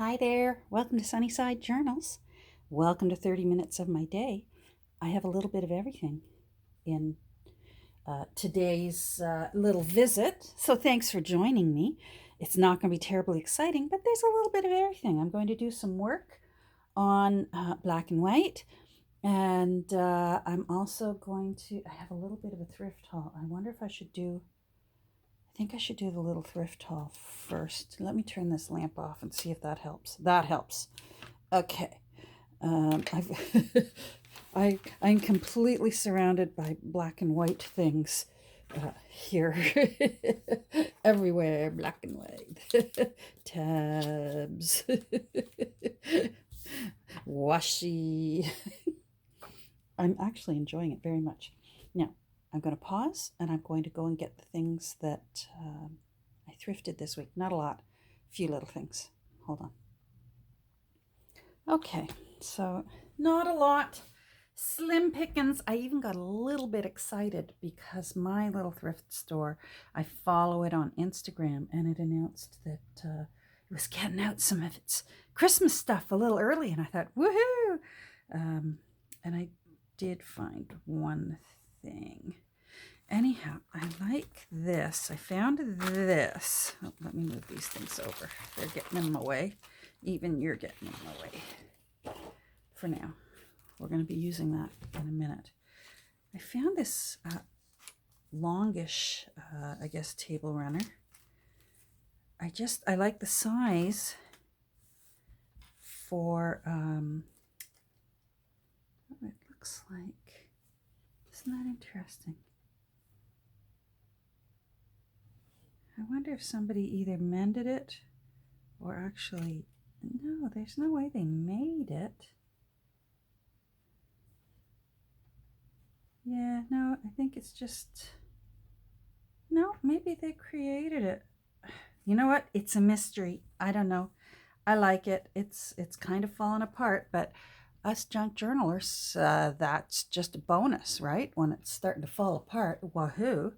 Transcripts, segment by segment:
Hi there. Welcome to Sunnyside Journals. Welcome to 30 minutes of my day. I have a little bit of everything in today's little visit. So thanks for joining me. It's not going to be terribly exciting, but there's a little bit of everything. I'm going to do some work on black and white. And I'm also I have a little bit of a thrift haul. I wonder if I think I should do the little thrift haul first. Let me turn this lamp off and see if that helps. That helps. Okay. I'm completely surrounded by black and white things here. Everywhere, black and white. Tabs. Washi. I'm actually enjoying it very much. Now, I'm going to pause and I'm going to go and get the things that I thrifted this week. Not a lot, a few little things. Hold on. Okay, so not a lot. Slim pickings. I even got a little bit excited because my little thrift store, I follow it on Instagram, and it announced that it was getting out some of its Christmas stuff a little early, and I thought, woohoo! And I did find one thing. Anyhow, I like this. I found this. Oh, let me move these things over. They're getting in my way. Even you're getting in my way. For now. We're going to be using that in a minute. I found this longish, I guess, table runner. I like the size for, what it looks like. Isn't that interesting? I wonder if somebody either mended it or actually, no, there's no way they made it. Yeah, no, I think it's just, no, maybe they created it. You know what? It's a mystery. I don't know. I like it. It's kind of fallen apart, but us junk journalers, that's just a bonus, right? When it's starting to fall apart, wahoo.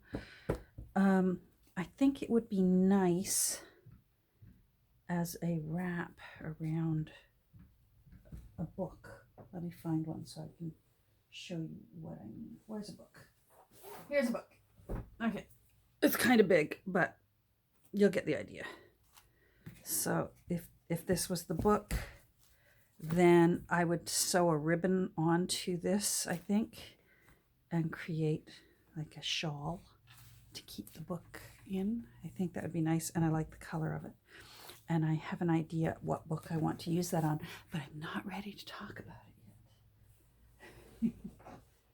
I think it would be nice as a wrap around a book. Let me find one so I can show you what I mean. Where's a book? Here's a book. Okay. It's kind of big, but you'll get the idea. So if this was the book, then I would sew a ribbon onto this, I think, and create like a shawl to keep the book in. I think that would be nice, and I like the color of it. And I have an idea what book I want to use that on, but I'm not ready to talk about it yet.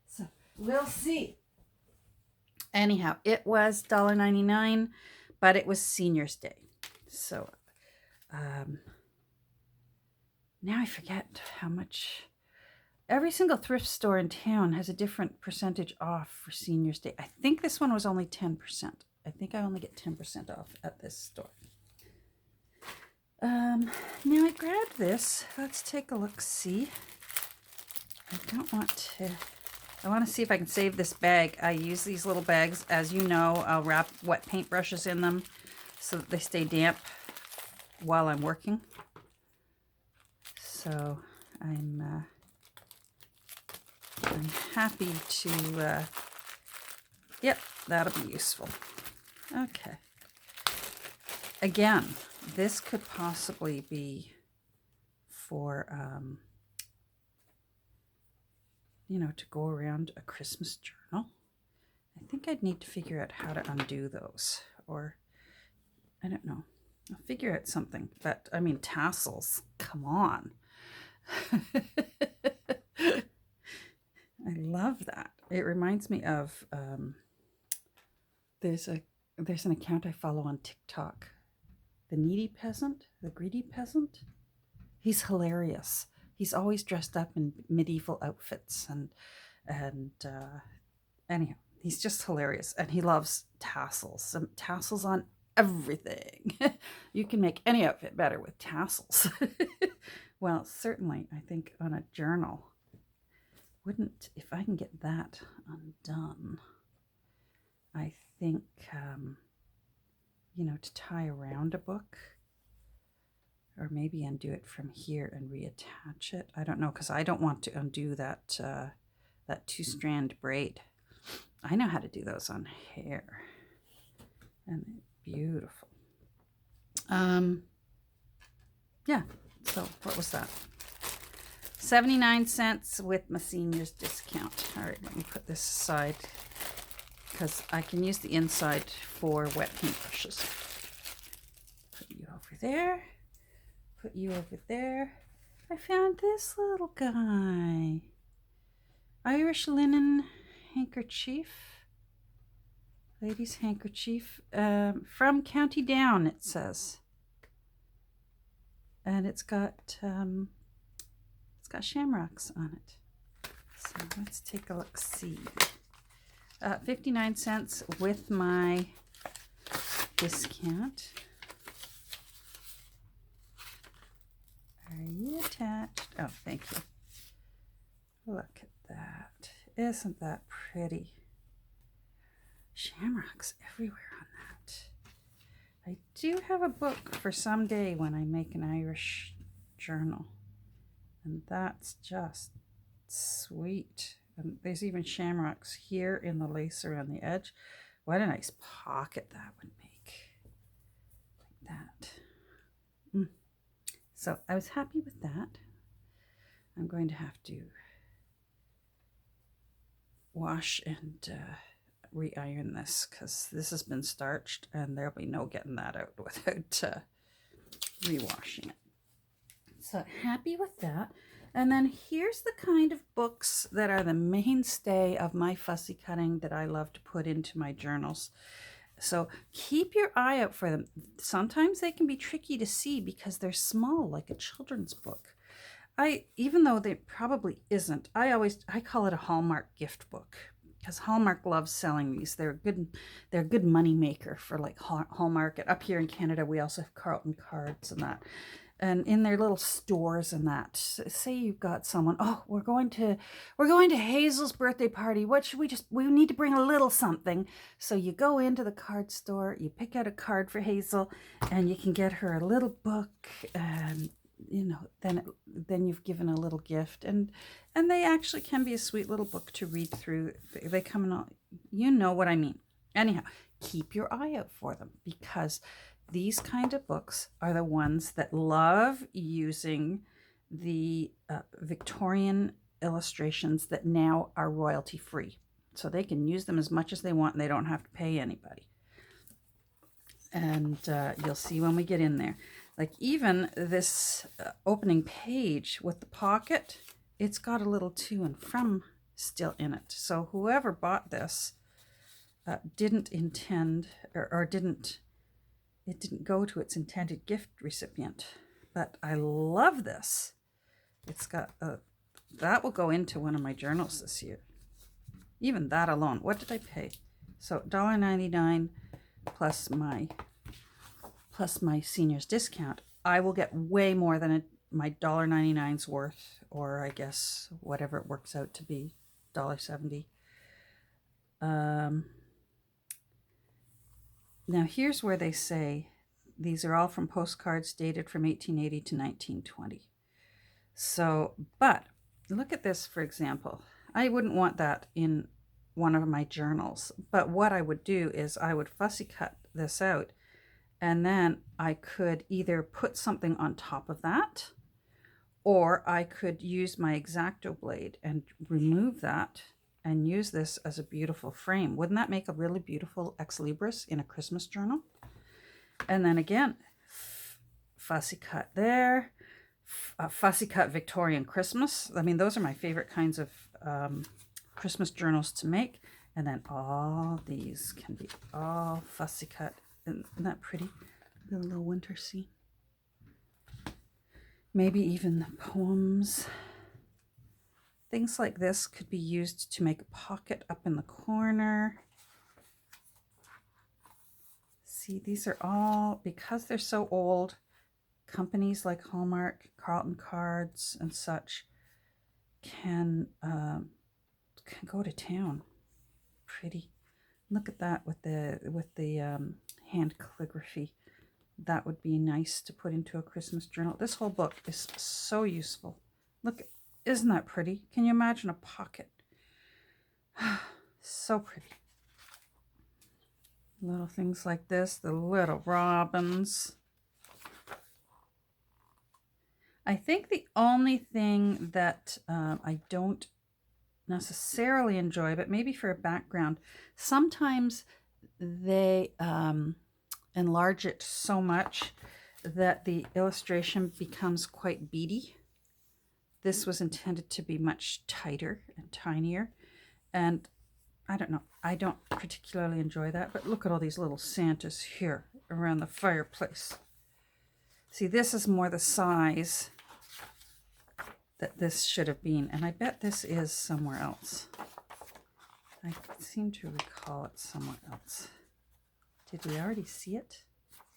So we'll see. Anyhow, it was $1.99, but it was Senior's Day. So now I forget how much. Every single thrift store in town has a different percentage off for Senior's Day. I think this one was only 10%. I think I only get 10% off at this store. Now I grabbed this. Let's take a look, see. I want to see if I can save this bag. I use these little bags. As you know, I'll wrap wet paintbrushes in them so that they stay damp while I'm working. So I'm happy to, yep, that'll be useful. Okay. Again, this could possibly be for, to go around a Christmas journal. I think I'd need to figure out how to undo those, or I don't know. I'll figure out something, but I mean, tassels, come on. I love that. It reminds me of, there's an account I follow on TikTok, the greedy peasant. He's hilarious. He's always dressed up in medieval outfits, and anyhow, he's just hilarious, and he loves tassels. Some tassels on everything. You can make any outfit better with tassels. Well, certainly, I think on a journal, if I can get that undone, I think, to tie around a book or maybe undo it from here and reattach it. I don't know, because I don't want to undo that that 2-strand braid. I know how to do those on hair, and they're beautiful. Yeah, so what was that? 79 cents with my senior's discount. All right, let me put this aside because I can use the inside for wet paintbrushes. Put you over there. Put you over there. I found this little guy. Irish linen handkerchief. Ladies' handkerchief. From County Down, it says. And it's got shamrocks on it. So let's take a look-see. 59 cents with my discount. Are you attached? Oh, thank you. Look at that. Isn't that pretty? Shamrocks everywhere on that. I do have a book for someday when I make an Irish journal. And that's just sweet. And there's even shamrocks here in the lace around the edge. What a nice pocket that would make. Like that. So I was happy with that. I'm going to have to wash and re-iron this because this has been starched and there'll be no getting that out without re-washing it. So happy with that. And then here's the kind of books that are the mainstay of my fussy cutting that I love to put into my journals. So keep your eye out for them. Sometimes they can be tricky to see because they're small, like a children's book. Even though they probably isn't, I call it a Hallmark gift book because Hallmark loves selling these. They're a good money maker for like Hallmark. Up here in Canada, we also have Carlton Cards and that. And in their little stores and that, say you've got someone, oh, we're going to Hazel's birthday party. What should we need to bring a little something. So you go into the card store, you pick out a card for Hazel, and you can get her a little book, and then you've given a little gift, and they actually can be a sweet little book to read through. They come in all, you know what I mean. Anyhow, keep your eye out for them because these kind of books are the ones that love using the Victorian illustrations that now are royalty free. So they can use them as much as they want and they don't have to pay anybody. And you'll see when we get in there. Like even this opening page with the pocket, it's got a little to and from still in it. So whoever bought this didn't intend or didn't go to its intended gift recipient. But I love this. It's got that will go into one of my journals this year. Even that alone. What did I pay? So $1.99 plus my senior's discount. I will get way more than my $1.99's worth, or I guess whatever it works out to be, $1.70. Now here's where they say these are all from postcards dated from 1880 to 1920. So, but look at this, for example. I wouldn't want that in one of my journals, but what I would do is I would fussy cut this out, and then I could either put something on top of that, or I could use my X-Acto blade and remove that and use this as a beautiful frame. Wouldn't that make a really beautiful ex libris in a Christmas journal? And then again, fussy cut there, fussy cut Victorian Christmas. I mean, those are my favorite kinds of Christmas journals to make. And then all these can be all fussy cut. Isn't that pretty? The little winter scene. Maybe even the poems. Things like this could be used to make a pocket up in the corner. See, these are all, because they're so old, companies like Hallmark, Carlton Cards, and such can go to town. Pretty. Look at that with the hand calligraphy that would be nice to put into a Christmas journal. This whole book is so useful. Look, isn't that pretty? Can you imagine a pocket? So pretty. Little things like this, the little robins. I think the only thing that I don't necessarily enjoy, but maybe for a background, sometimes they enlarge it so much that the illustration becomes quite beady. This was intended to be much tighter and tinier, and I don't know, I don't particularly enjoy that, but look at all these little Santas here around the fireplace. See, this is more the size that this should have been, and I bet this is somewhere else. I seem to recall it somewhere else. Did we already see it?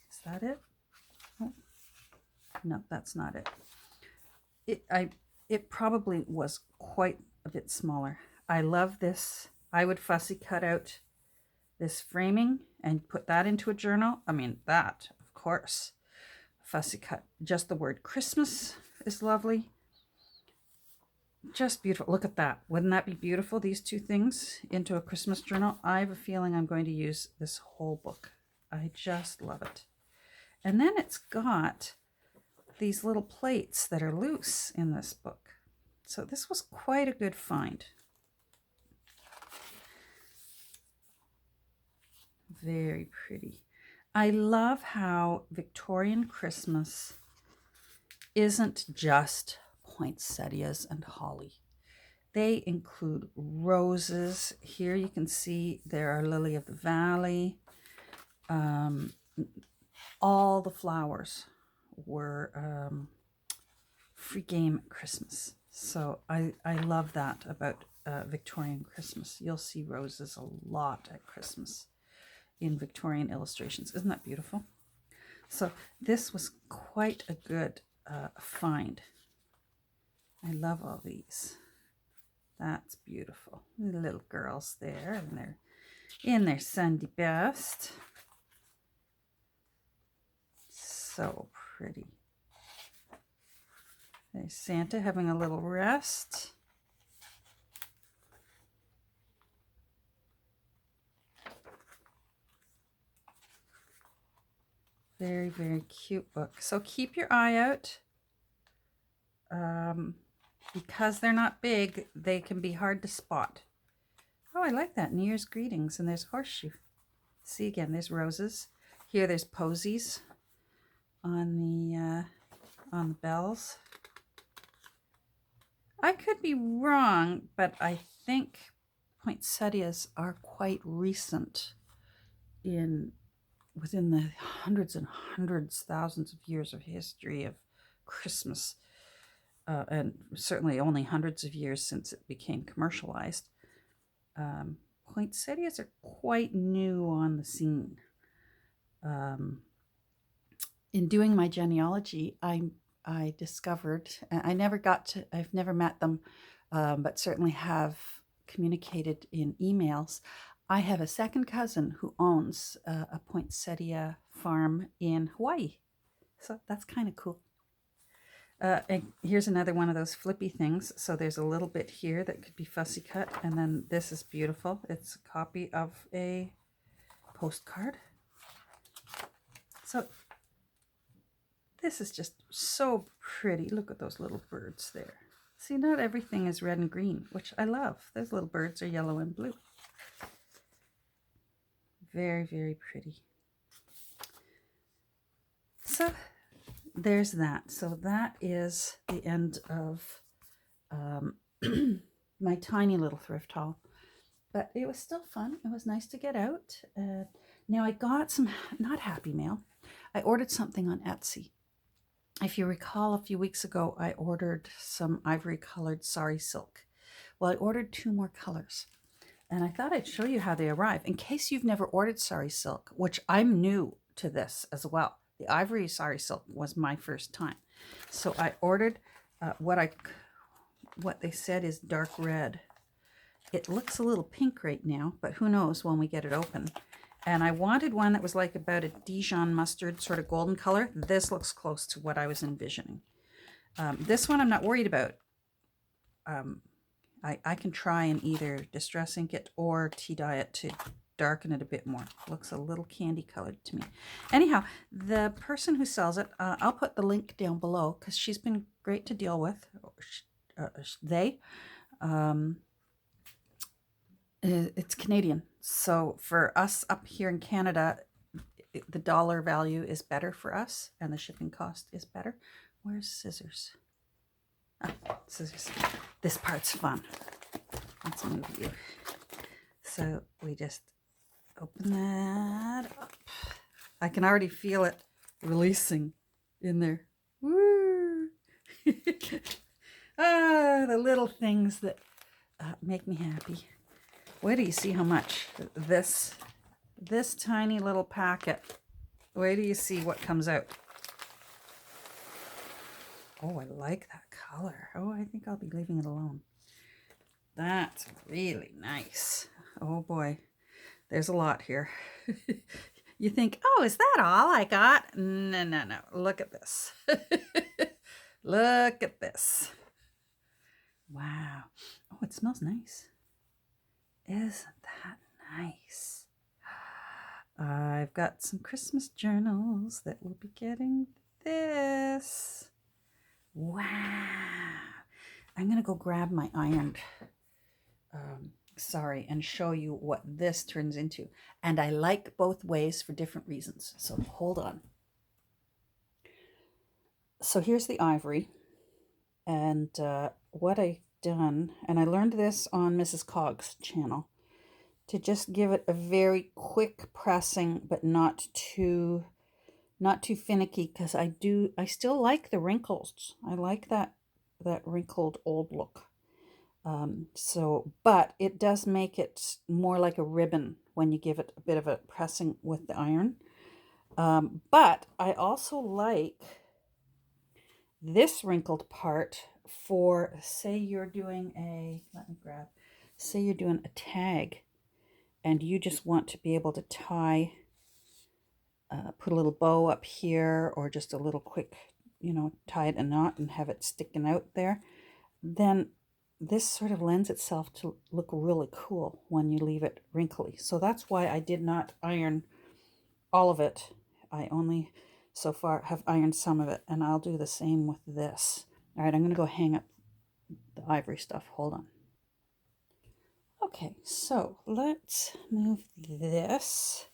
Is that it? Oh, no, that's not it. It probably was quite a bit smaller. I love this. I would fussy cut out this framing and put that into a journal. I mean, that, of course. Fussy cut. Just the word Christmas is lovely. Just beautiful. Look at that. Wouldn't that be beautiful? These two things into a Christmas journal. I have a feeling I'm going to use this whole book. I just love it. And then it's got these little plates that are loose in this book. So this was quite a good find. Very pretty. I love how Victorian Christmas isn't just poinsettias and holly. They include roses. Here you can see there are lily of the valley. All the flowers were free game at Christmas. So I love that about Victorian Christmas. You'll see roses a lot at Christmas in Victorian illustrations. Isn't that beautiful? So this was quite a good find. I love all these. That's beautiful. The little girls there, and they're in their Sunday best. So pretty. There's Santa having a little rest. Very, very cute book. So keep your eye out. Because they're not big, they can be hard to spot. Oh, I like that. New Year's greetings. And there's horseshoe. See again, there's roses. Here there's posies on the bells. I could be wrong, but I think poinsettias are quite recent within the hundreds and hundreds, thousands of years of history of Christmas. And certainly only hundreds of years since it became commercialized. Poinsettias are quite new on the scene. In doing my genealogy, I discovered, I've never met them, but certainly have communicated in emails. I have a second cousin who owns a poinsettia farm in Hawaii. So that's kind of cool. And here's another one of those flippy things. So there's a little bit here that could be fussy cut. And then this is beautiful. It's a copy of a postcard. So this is just so pretty. Look at those little birds there. See, not everything is red and green, which I love. Those little birds are yellow and blue. Very, very pretty. So there's that. So that is the end of my tiny little thrift haul. But it was still fun. It was nice to get out. Now I got some, not happy mail. I ordered something on Etsy. If you recall, a few weeks ago, I ordered some ivory colored Sari silk. Well, I ordered 2 more colors. And I thought I'd show you how they arrive. In case you've never ordered Sari silk, which I'm new to this as well. The ivory Sari silk was my first time. So I ordered what they said is dark red. It looks a little pink right now, but who knows when we get it open. And I wanted one that was like about a Dijon mustard sort of golden color. This looks close to what I was envisioning. This one I'm not worried about. I can try and either distress ink it or tea dye it to darken it a bit more. It looks a little candy colored to me. Anyhow, the person who sells it, I'll put the link down below because she's been great to deal with. It's Canadian. So for us up here in Canada, the dollar value is better for us and the shipping cost is better. Where's scissors? Oh, scissors. This part's fun. Let's move you. So we just open that up. I can already feel it releasing in there. Woo! The little things that make me happy. Wait till you see how much this tiny little packet. Wait till you see what comes out. Oh, I like that color. Oh, I think I'll be leaving it alone. That's really nice. Oh boy, there's a lot here. You think, oh, is that all I got? No, no, no. Look at this. Look at this. Wow. Oh, it smells nice. Isn't that nice? I've got some Christmas journals that will be getting this. Wow. I'm going to go grab my ironed Sari and show you what this turns into. And I like both ways for different reasons. So hold on. So here's the ivory. And what I've done, and I learned this on Mrs. Cog's channel, to just give it a very quick pressing, but not too finicky, because I still like the wrinkles. I like that wrinkled old look. But it does make it more like a ribbon when you give it a bit of a pressing with the iron. But I also like this wrinkled part for, say you're doing say you're doing a tag and you just want to be able to tie, put a little bow up here or just a little quick, tie it a knot and have it sticking out there, then this sort of lends itself to look really cool when you leave it wrinkly. So that's why I did not iron all of it. I only so far have ironed some of it, and I'll do the same with this. All right, I'm going to go hang up the ivory stuff. Hold on. Okay, so let's move this.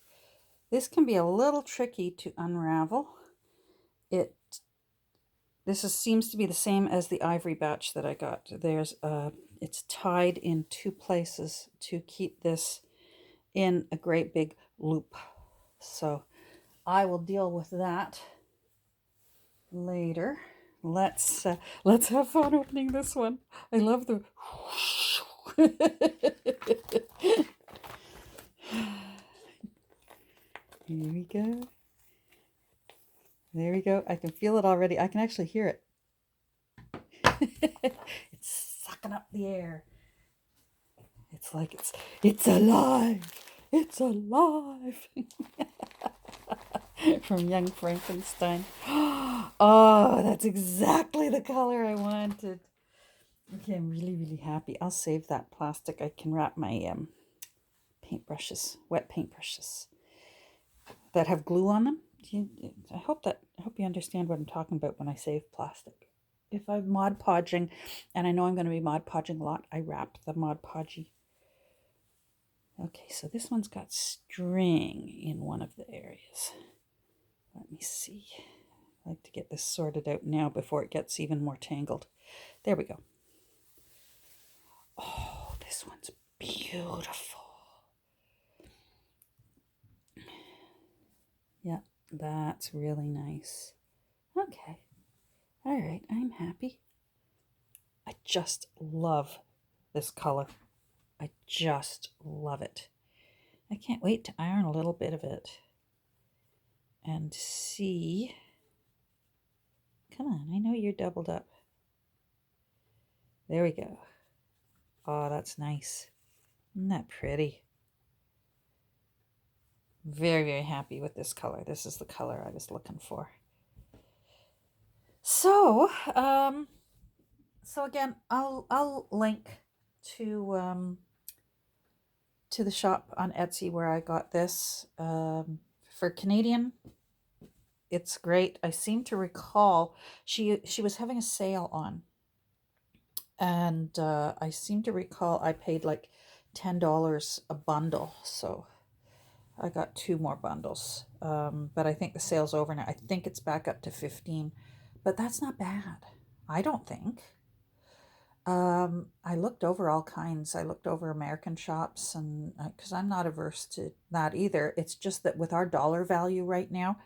This can be a little tricky to unravel. Seems to be the same as the ivory batch that I got. It's tied in two places to keep this in a great big loop. So I will deal with that later. Let's have fun opening this one. I love the Here we go. There we go. I can feel it already. I can actually hear it. It's sucking up the air. It's like it's alive. It's alive. From Young Frankenstein. Oh, that's exactly the color I wanted. Okay, I'm really, really happy. I'll save that plastic. I can wrap my paintbrushes, wet paintbrushes that have glue on them. I hope you understand what I'm talking about when I save plastic. If I'm Mod Podging, and I know I'm going to be Mod Podging a lot, I wrap the Mod Podgy. Okay, so this one's got string in one of the areas. Let me see. I like to get this sorted out now before it gets even more tangled. There we go. Oh, this one's beautiful. Yeah, that's really nice. Okay. All right, I'm happy. I just love this color. I just love it. I can't wait to iron a little bit of it and see. Come on, I know you're doubled up. There we go. Oh, that's nice. Isn't that pretty? Very, very happy with this color. This is the color I was looking for. So, so again, I'll link to the shop on Etsy where I got this. For Canadian, it's great. I seem to recall she was having a sale on, and I seem to recall I paid like $10 a bundle, so I got 2 more bundles. But I think the sale's over now. I think it's back up to 15, but that's not bad, I don't think. I looked over all kinds. I looked over American shops, and because I'm not averse to that either. It's just that with our dollar value right now,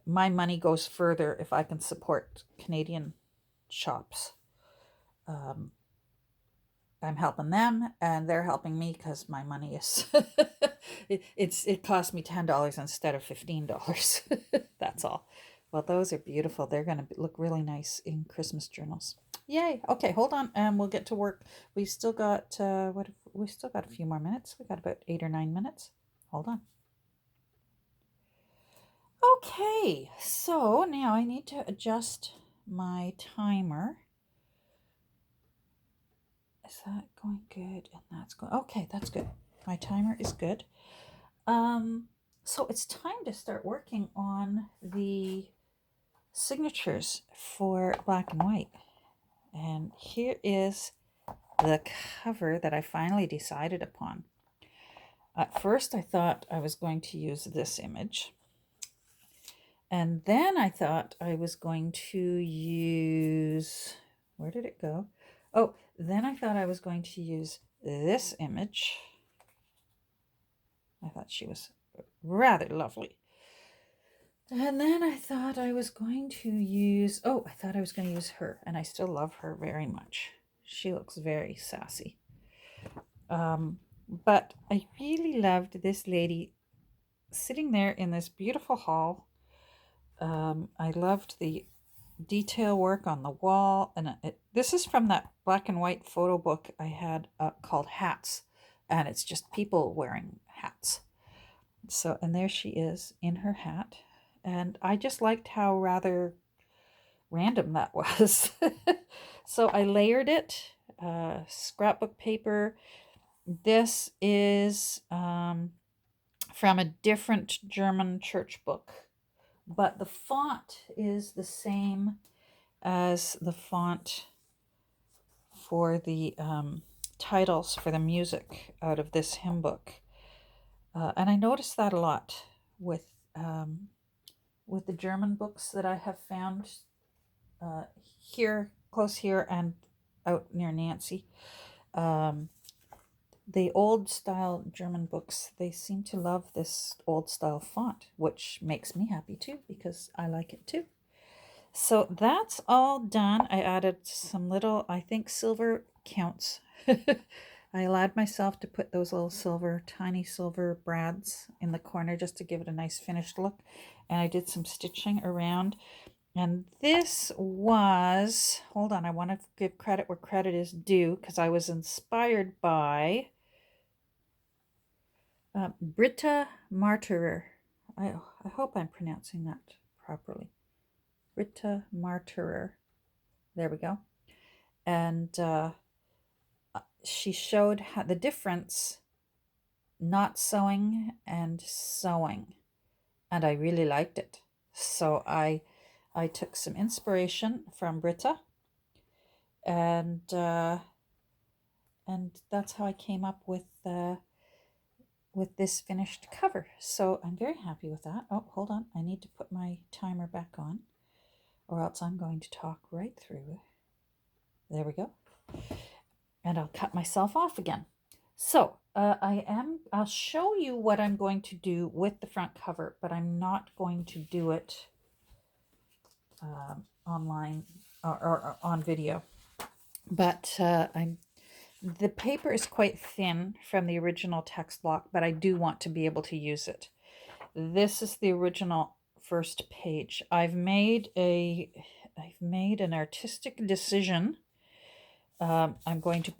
my money goes further if I can support Canadian shops. I'm helping them, and they're helping me because my money is it cost me $10 instead of $15. That's all. Well, those are beautiful. They're going to look really nice in Christmas journals. Yay. Okay, hold on, and we'll get to work. We've still got we still got a few more minutes. We got about 8 or 9 minutes. Hold on. Okay, so now I need to adjust my timer. Is that going good? And that's going, okay, that's good. My timer is good. So it's time to start working on the signatures for black and white. And here is the cover that I finally decided upon. At first I thought I was going to use this image. And then I thought I was going to use, where did it go? Oh, then I thought I was going to use this image. I thought she was rather lovely. And then I thought I was going to use, I thought I was going to use her. And I still love her very much. She looks very sassy. But I really loved this lady sitting there in this beautiful hall. I loved the detail work on the wall, and this is from that black and white photo book I had called Hats, and it's just people wearing hats. So, and there she is in her hat, and I just liked how rather random that was. So I layered it, scrapbook paper. This is from a different German church book, but the font is the same as the font for the titles for the music out of this hymn book. And I noticed that a lot with the German books that I have found here, close here, and out near Nancy. The old style German books, they seem to love this old style font, which makes me happy too, because I like it too. So that's all done. I added some little, I think silver counts. I allowed myself to put those little tiny silver brads in the corner just to give it a nice finished look. And I did some stitching around. And this was, hold on, I want to give credit where credit is due, because I was inspired by Britta Martyrer. I hope I'm pronouncing that properly. Britta Martyrer. There we go. And she showed how the difference not sewing and sewing. And I really liked it. So I took some inspiration from Britta, and that's how I came up with this finished cover. So I'm very happy with that. Oh, hold on. I need to put my timer back on, or else I'm going to talk right through. There we go. And I'll cut myself off again. So I'll show you what I'm going to do with the front cover, but I'm not going to do it online or on video. But the paper is quite thin from the original text block, but I do want to be able to use it. This is the original first page. I've made an artistic decision. I'm going to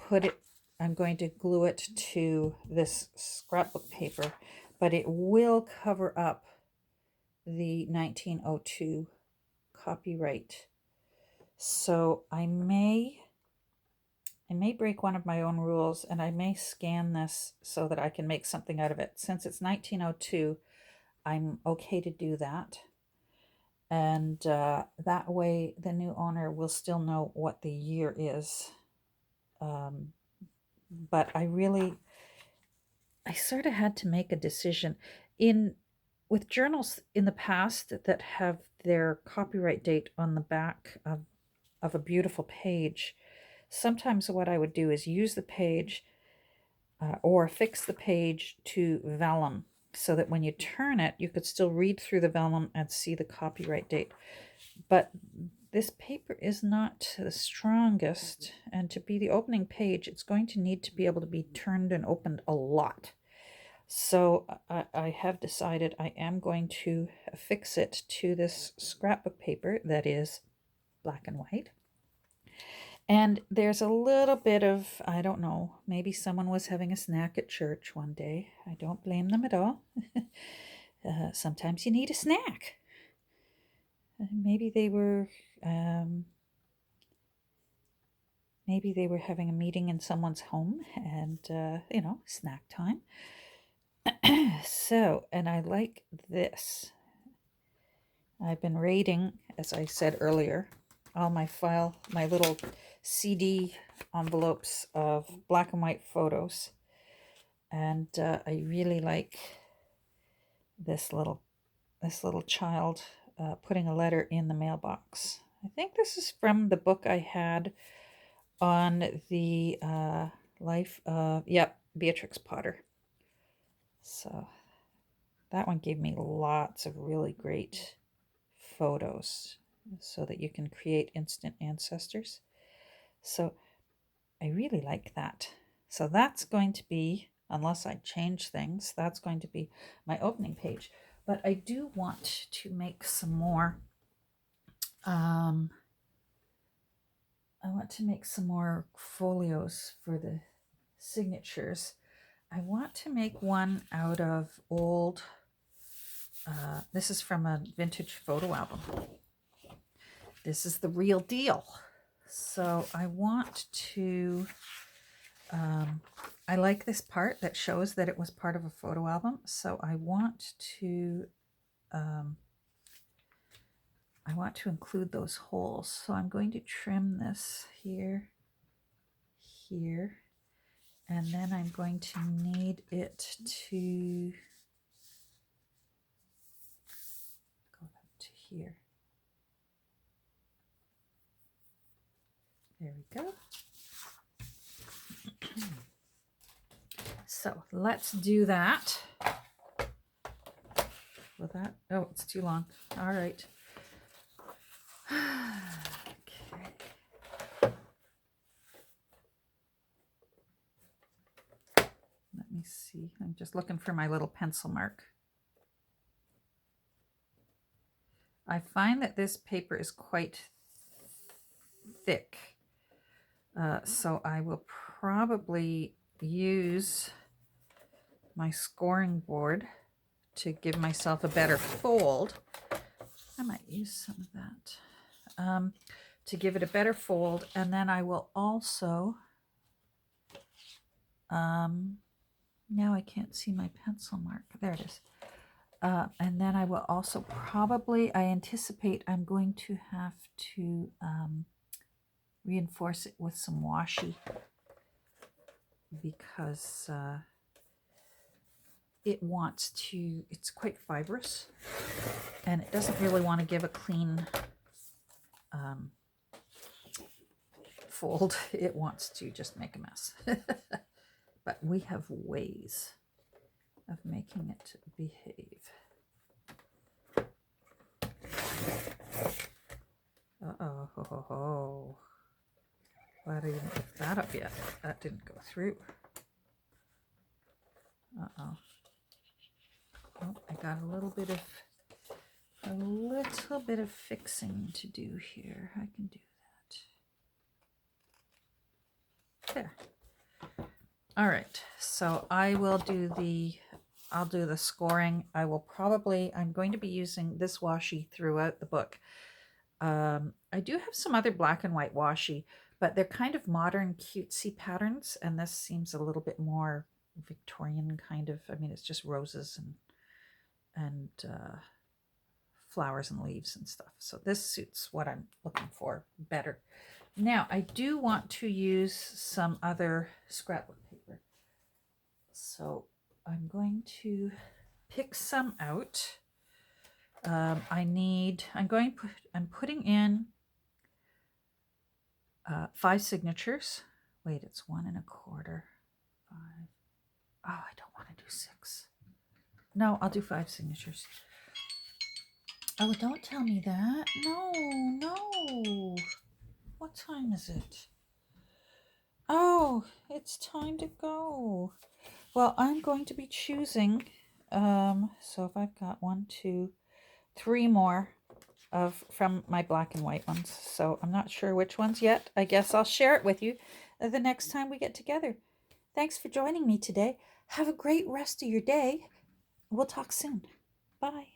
glue it to this scrapbook paper, but it will cover up the 1902 copyright. So I may break one of my own rules, and I may scan this so that I can make something out of it. Since it's 1902, I'm okay to do that. And that way the new owner will still know what the year is. But I sort of had to make a decision. With journals in the past that have their copyright date on the back of a beautiful page, sometimes what I would do is use the page or fix the page to vellum so that when you turn it, you could still read through the vellum and see the copyright date. But this paper is not the strongest, and to be the opening page, it's going to need to be able to be turned and opened a lot. So I have decided I am going to affix it to this scrapbook paper that is black and white. And there's a little bit of, I don't know, maybe someone was having a snack at church one day. I don't blame them at all. Sometimes you need a snack. Maybe they were having a meeting in someone's home and, snack time. So, and I like this. I've been raiding, as I said earlier, all my little CD envelopes of black and white photos. And I really like this little child putting a letter in the mailbox. I think this is from the book I had on the life of, Beatrix Potter. So that one gave me lots of really great photos so that you can create instant ancestors. So I really like that. So that's going to be, unless I change things, that's going to be my opening page. But I do want to make some more, I want to make some more folios for the signatures. I want to make one out of old, this is from a vintage photo album. This is the real deal. So I want to, I like this part that shows that it was part of a photo album. So I want to include those holes. So I'm going to trim this here, and then I'm going to need it to go up to here. There we go. So let's do that. Will that? Oh, it's too long. All right. Okay. Let me see. I'm just looking for my little pencil mark. I find that this paper is quite thick. So I will probably use my scoring board to give myself a better fold. I might use some of that to give it a better fold. And then I will also, now I can't see my pencil mark. There it is. And then I will also probably, I anticipate I'm going to have to reinforce it with some washi because it's quite fibrous and it doesn't really want to give a clean fold. It wants to just make a mess. But we have ways of making it behave. Uh-oh, ho, ho, ho. Glad I didn't lift that up yet. That didn't go through. Uh-oh. Oh, I got a little bit of fixing to do here. I can do that. There. All right, so I will do the I'll do the scoring. I'm going to be using this washi throughout the book. I do have some other black and white washi, but they're kind of modern, cutesy patterns, and this seems a little bit more Victorian kind of. I mean, it's just roses and flowers and leaves and stuff. So this suits what I'm looking for better. Now, I do want to use some other scrapbook paper. So I'm going to pick some out. I'm putting in 5 signatures. Wait, it's 1 1/4. 5. Oh, I don't want to do 6. No, I'll do 5 signatures. Oh, don't tell me that. No. What time is it? Oh, it's time to go. Well, I'm going to be choosing, so if I've got 1, 2, 3 more from my black and white ones. So I'm not sure which ones yet. I guess I'll share it with you the next time we get together. Thanks for joining me today. Have a great rest of your day. We'll talk soon. Bye.